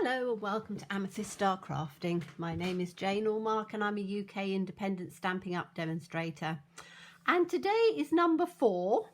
Hello and welcome to Amethyst Star Crafting. My name is Jane Allmark and I'm a UK independent Stampin' Up demonstrator. And today is number 4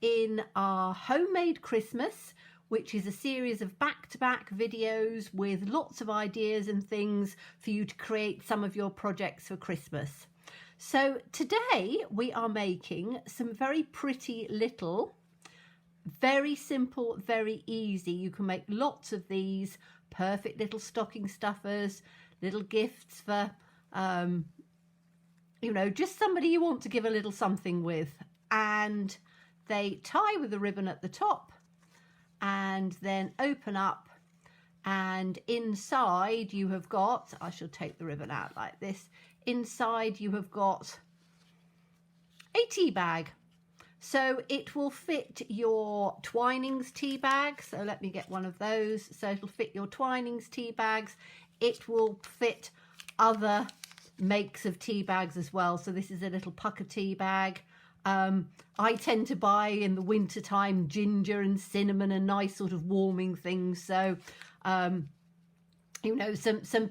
in our Homemade Christmas, which is a series of back-to-back videos with lots of ideas and things for you to create some of your projects for Christmas. So today we are making some very pretty little, very simple, very easy. You can make lots of these. Perfect little stocking stuffers, little gifts for, just somebody you want to give a little something with. And they tie with a ribbon at the top and then open up. And inside you have got, I shall take the ribbon out like this. Inside you have got a tea bag. So it will fit your Twinings tea bag. So let me get one of those. So it'll fit your Twinings tea bags. It will fit other makes of tea bags as well. So this is a little pucker tea bag. I tend to buy in the winter time ginger and cinnamon and nice sort of warming things. So, some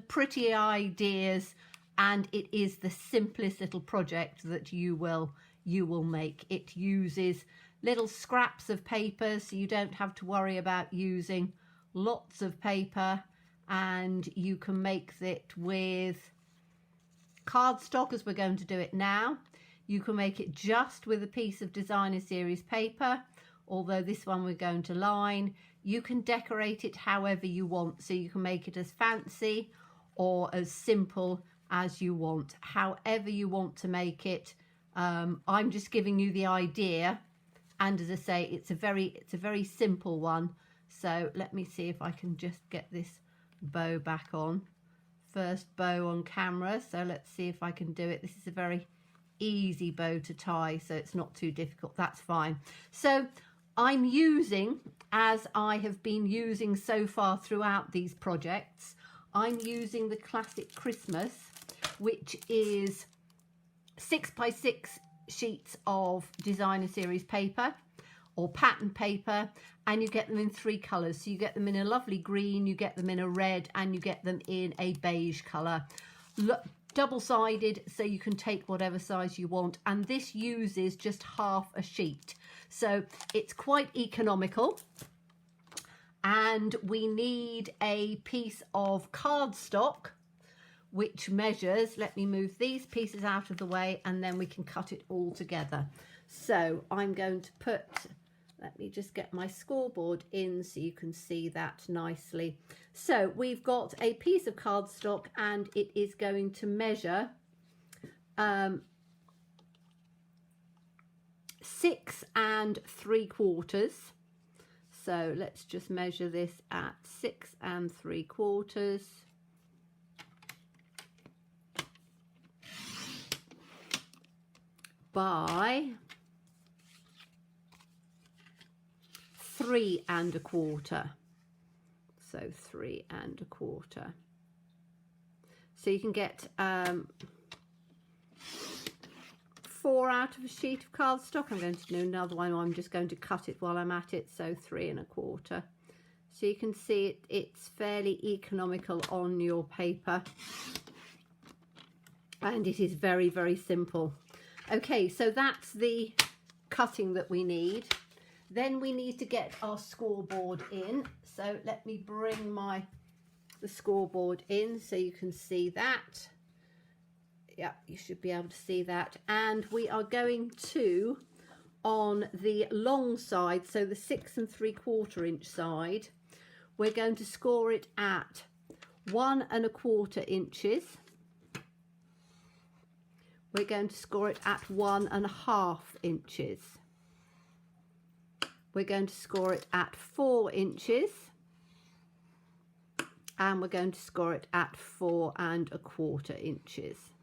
pretty ideas, and it is the simplest little project that you will make. It uses little scraps of paper, so you don't have to worry about using lots of paper, and you can make it with cardstock as we're going to do it now. You can make it just with a piece of designer series paper, although this one we're going to line. You can decorate it however you want, so you can make it as fancy or as simple as you want, however you want to make it. I'm just giving you the idea, and as I say, it's a very simple one. So let me see if I can just get this bow back on. First bow on camera, so let's see if I can do it. This is a very easy bow to tie, so it's not too difficult. That's fine. So I'm using, as I have been using so far throughout these projects, I'm using the Classic Christmas, which is 6x6 sheets of designer series paper or pattern paper, and you get them in 3 colours. So you get them in a lovely green, you get them in a red, and you get them in a beige colour. Double-sided, so you can take whatever size you want, and this uses just half a sheet, so it's quite economical. And we need a piece of cardstock which measures, let me move these pieces out of the way and then we can cut it all together. So I'm going to put, let me just get my scoreboard in so you can see that nicely. So we've got a piece of cardstock and it is going to measure 6 3/4. So let's just measure this at 6 3/4. By 3 1/4. So 3 1/4. So you can get 4 out of a sheet of cardstock. I'm going to do another one. I'm just going to cut it while I'm at it. So 3 1/4. So you can see it's fairly economical on your paper, and it is very, very simple. Okay, so that's the cutting that we need. Then we need to get our scoreboard in. So let me bring the scoreboard in so you can see that. Yeah, you should be able to see that. And we are going to, on the long side, so the 6 3/4 inch side, we're going to score it at 1 1/4 inches. We're going to score it at 1 1/2 inches. We're going to score it at 4 inches. And we're going to score it at 4 1/4 inches.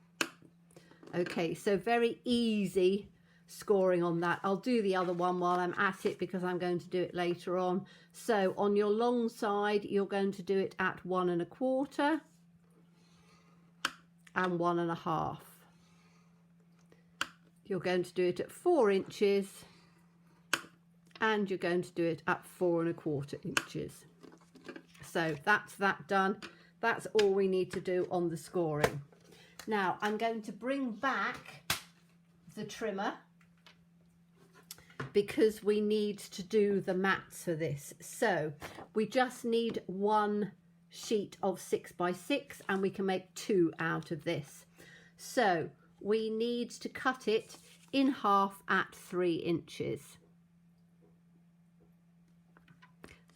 Okay, so very easy scoring on that. I'll do the other one while I'm at it because I'm going to do it later on. So on your long side, you're going to do it at 1 1/4 and 1 1/2. You're going to do it at 4 inches and you're going to do it at 4 1/4 inches. So that's that done. That's all we need to do on the scoring. Now I'm going to bring back the trimmer because we need to do the mats for this. So we just need one sheet of 6x6 and we can make 2 out of this. So we need to cut it in half at 3 inches.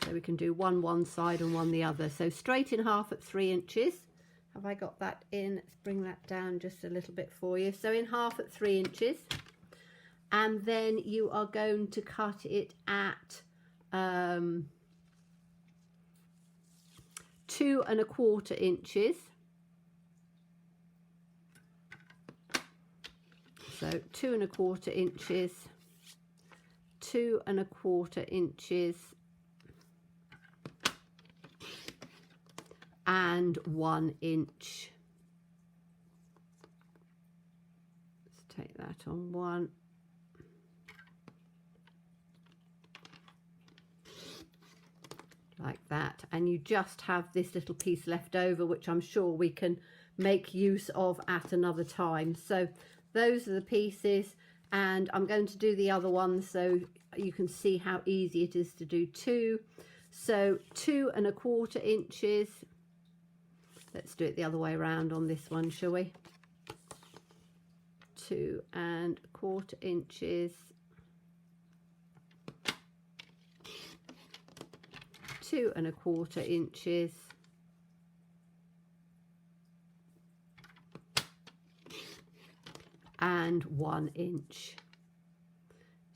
So we can do one side and one the other. So straight in half at 3 inches. Have I got that in? Let's bring that down just a little bit for you. So in half at 3 inches. And then you are going to cut it at 2 1/4 inches. So 2 1/4 inches, 2 1/4 inches, and 1 inch. Let's take that on one. Like that, and you just have this little piece left over, which I'm sure we can make use of at another time. So those are the pieces, and I'm going to do the other one so you can see how easy it is to do 2. So 2 1/4 inches. Let's do it the other way around on this one, shall we? 2 1/4 inches, 2 1/4 inches, and 1 inch.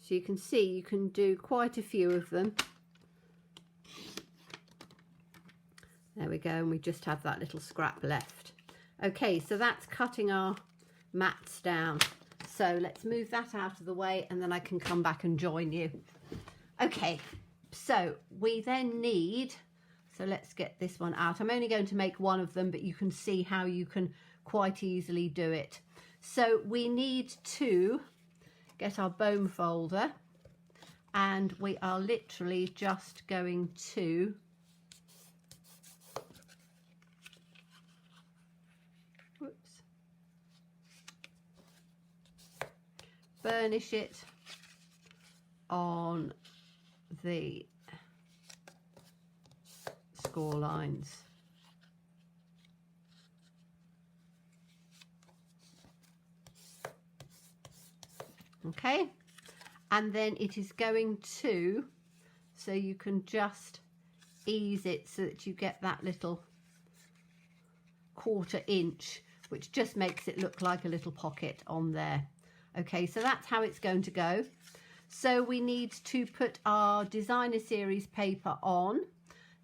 So you can see you can do quite a few of them. There we go, and we just have that little scrap left. Okay, so that's cutting our mats down. So let's move that out of the way and then I can come back and join you. Okay, so we then need, so let's get this one out. I'm only going to make one of them, but you can see how you can quite easily do it. So we need to get our bone folder, and we are literally just going to burnish it on the score lines. Okay, and then it is going to, so you can just ease it so that you get that little 1/4 inch, which just makes it look like a little pocket on there. Okay, so that's how it's going to go. So we need to put our designer series paper on.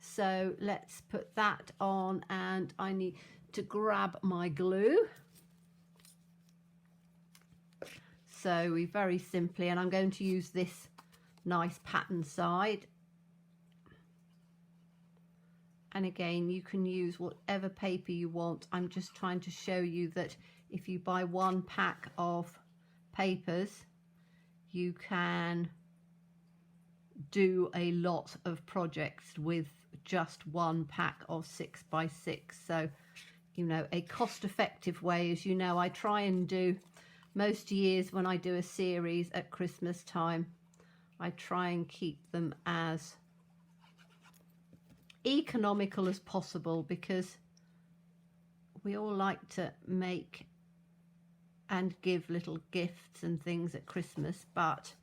So let's put that on, and I need to grab my glue. So we very simply, and I'm going to use this nice pattern side. And again, you can use whatever paper you want. I'm just trying to show you that if you buy one pack of papers, you can do a lot of projects with just one pack of 6x6. So, you know, a cost-effective way, as you know, I try and do most years when I do a series at Christmas time, I try and keep them as economical as possible, because we all like to make and give little gifts and things at Christmas, but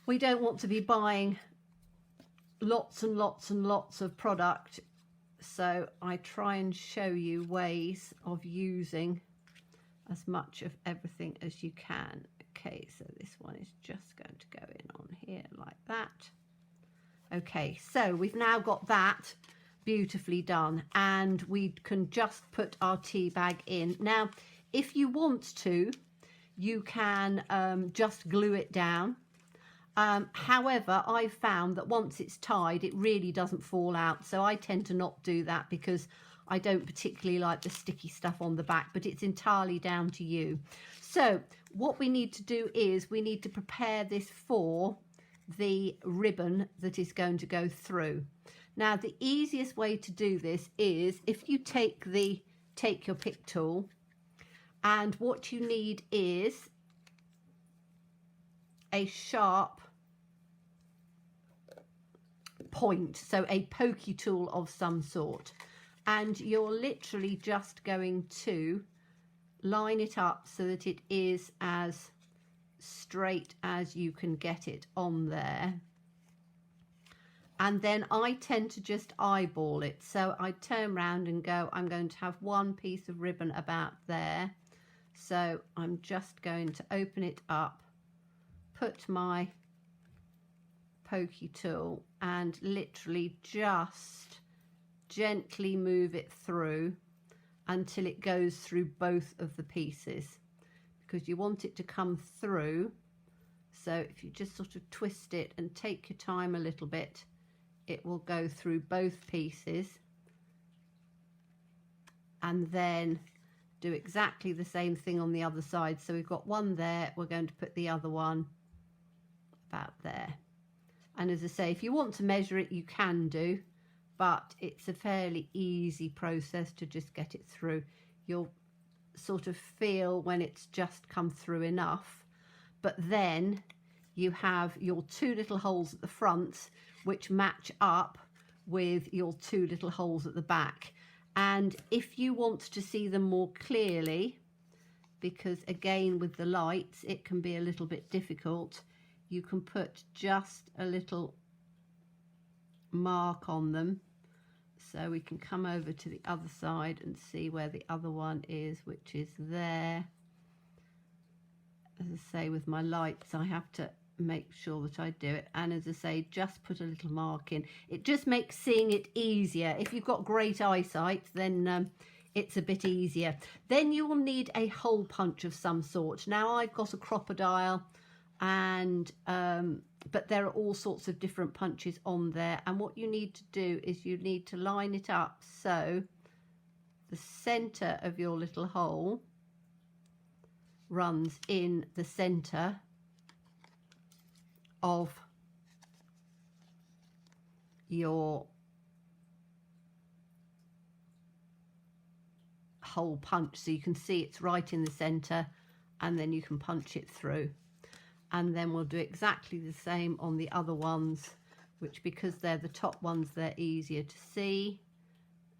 we don't want to be buying lots and lots and lots of product. So I try and show you ways of using as much of everything as you can. Okay, so this one is just going to go in on here like that. Okay, so we've now got that beautifully done, and we can just put our tea bag in. Now, if you want to, you can just glue it down. However, I've found that once it's tied, it really doesn't fall out. So I tend to not do that because I don't particularly like the sticky stuff on the back, but it's entirely down to you. So what we need to do is we need to prepare this for the ribbon that is going to go through. Now the easiest way to do this is if you take your pick tool, and what you need is a sharp point, so a pokey tool of some sort, and you're literally just going to line it up so that it is as straight as you can get it on there. And then I tend to just eyeball it, so I turn around and go, I'm going to have one piece of ribbon about there, so I'm just going to open it up, put my pokey tool and literally just gently move it through until it goes through both of the pieces, because you want it to come through. So if you just sort of twist it and take your time a little bit, it will go through both pieces, and then do exactly the same thing on the other side. So we've got one there, we're going to put the other one about there. And as I say, if you want to measure it, you can do, but it's a fairly easy process to just get it through. You'll sort of feel when it's just come through enough, but then you have your two little holes at the front which match up with your two little holes at the back. And if you want to see them more clearly, because again with the lights it can be a little bit difficult, you can put just a little mark on them, so we can come over to the other side and see where the other one is, which is there. As I say, with my lights I have to make sure that I do it, and as I say, just put a little mark in. It just makes seeing it easier. If you've got great eyesight, then it's a bit easier. Then you will need a hole punch of some sort. Now I've got a crocodile, and but there are all sorts of different punches on there, and what you need to do is you need to line it up so the center of your little hole runs in the center of your hole punch, so you can see it's right in the center, and then you can punch it through. And then we'll do exactly the same on the other ones, which, because they're the top ones, they're easier to see.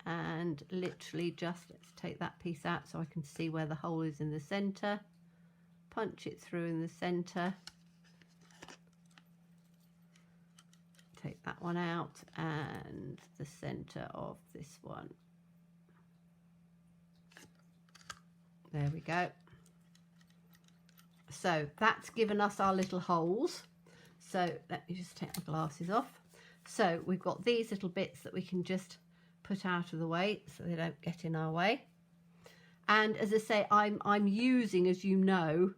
And literally just, let's take that piece out so I can see where the hole is in the center, punch it through in the center, take that one out, and the center of this one. There we go. So that's given us our little holes. So let me just take my glasses off. So we've got these little bits that we can just put out of the way so they don't get in our way. And as I say, I'm using, as you know,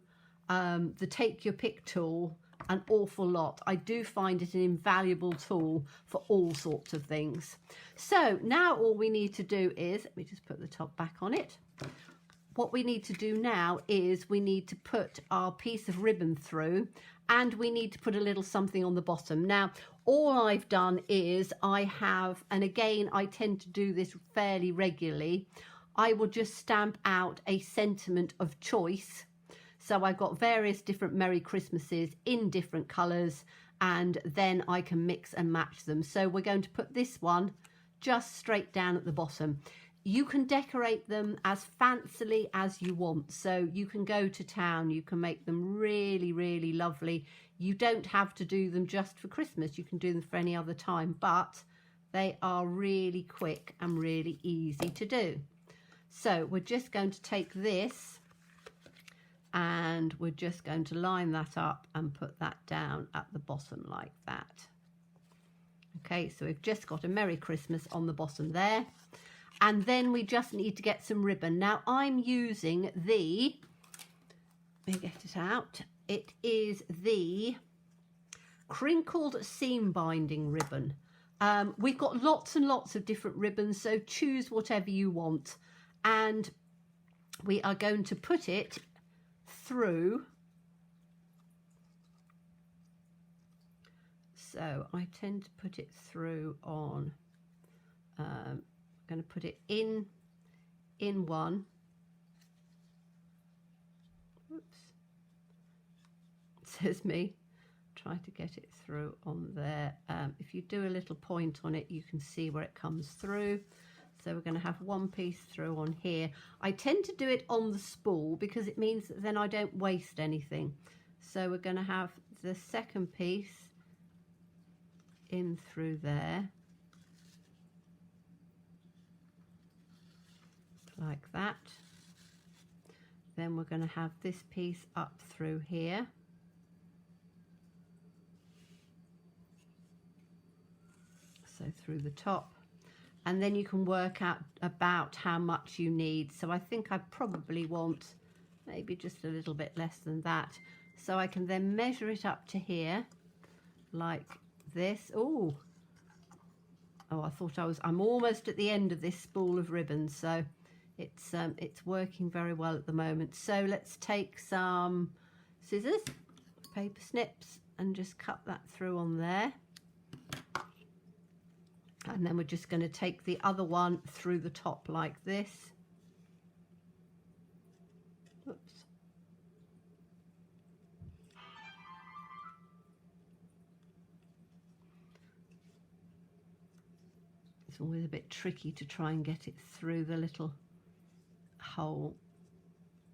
the Take Your Pick tool an awful lot. I do find it an invaluable tool for all sorts of things. So now all we need to do is, let me just put the top back on it. What we need to do now is we need to put our piece of ribbon through, and we need to put a little something on the bottom. Now, all I've done is I have, and again, I tend to do this fairly regularly, I will just stamp out a sentiment of choice. So I've got various different Merry Christmases in different colours, and then I can mix and match them. So we're going to put this one just straight down at the bottom. You can decorate them as fancily as you want. So you can go to town, you can make them really, really lovely. You don't have to do them just for Christmas. You can do them for any other time, but they are really quick and really easy to do. So we're just going to take this and we're just going to line that up and put that down at the bottom like that. Okay, so we've just got a Merry Christmas on the bottom there. And then we just need to get some ribbon. Now I'm using the, let me get it out. It is the crinkled seam binding ribbon. We've got lots and lots of different ribbons, so choose whatever you want. And we are going to put it through. So I tend to put it through on I'm going to put it in one. Oops, it says me. Try to get it through on there. If you do a little point on it, you can see where it comes through. So we're going to have one piece through on here. I tend to do it on the spool because it means that then I don't waste anything. So we're going to have the second piece in through there, like that. Then we're going to have this piece up through here. So through the top. And then you can work out about how much you need. So I think I probably want maybe just a little bit less than that. So I can then measure it up to here like this. Oh, I thought I'm almost at the end of this spool of ribbons. So it's working very well at the moment. So let's take some scissors, paper snips, and just cut that through on there. And then we're just going to take the other one through the top like this. Oops. It's always a bit tricky to try and get it through the little hole.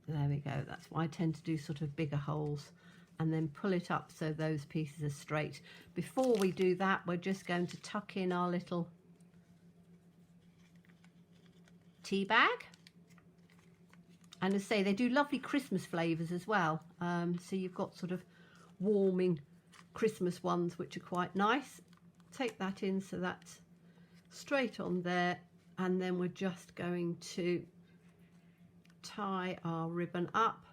There we go. That's why I tend to do sort of bigger holes, and then pull it up so those pieces are straight. Before we do that, we're just going to tuck in our little tea bag. And as I say, they do lovely Christmas flavours as well. So you've got sort of warming Christmas ones, which are quite nice. Take that in so that's straight on there. And then we're just going to tie our ribbon up.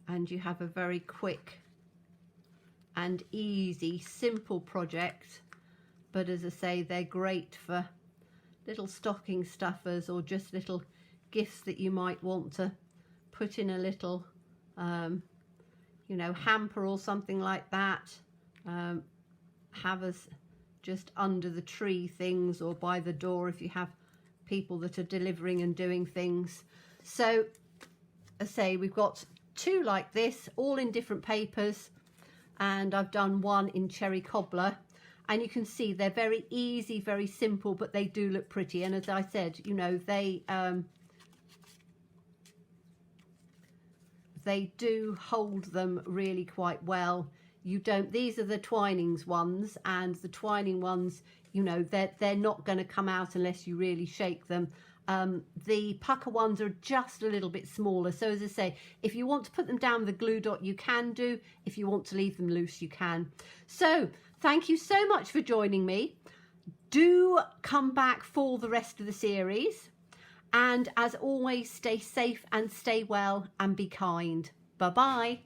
And you have a very quick and easy, simple project. But as I say, they're great for little stocking stuffers or just little gifts that you might want to put in a little, you know, hamper or something like that. Have as just under the tree things, or by the door if you have people that are delivering and doing things. So, as I say, we've got two like this, all in different papers, and I've done one in cherry cobbler, and you can see they're very easy, very simple, but they do look pretty. And as I said, you know, they do hold them really quite well. You don't, these are the Twinings ones, and the twining ones, you know, they're not going to come out unless you really shake them. The pucker ones are just a little bit smaller. So as I say, if you want to put them down with a glue dot, you can do. If you want to leave them loose, you can. So thank you so much for joining me. Do come back for the rest of the series. And as always, stay safe and stay well and be kind. Bye-bye.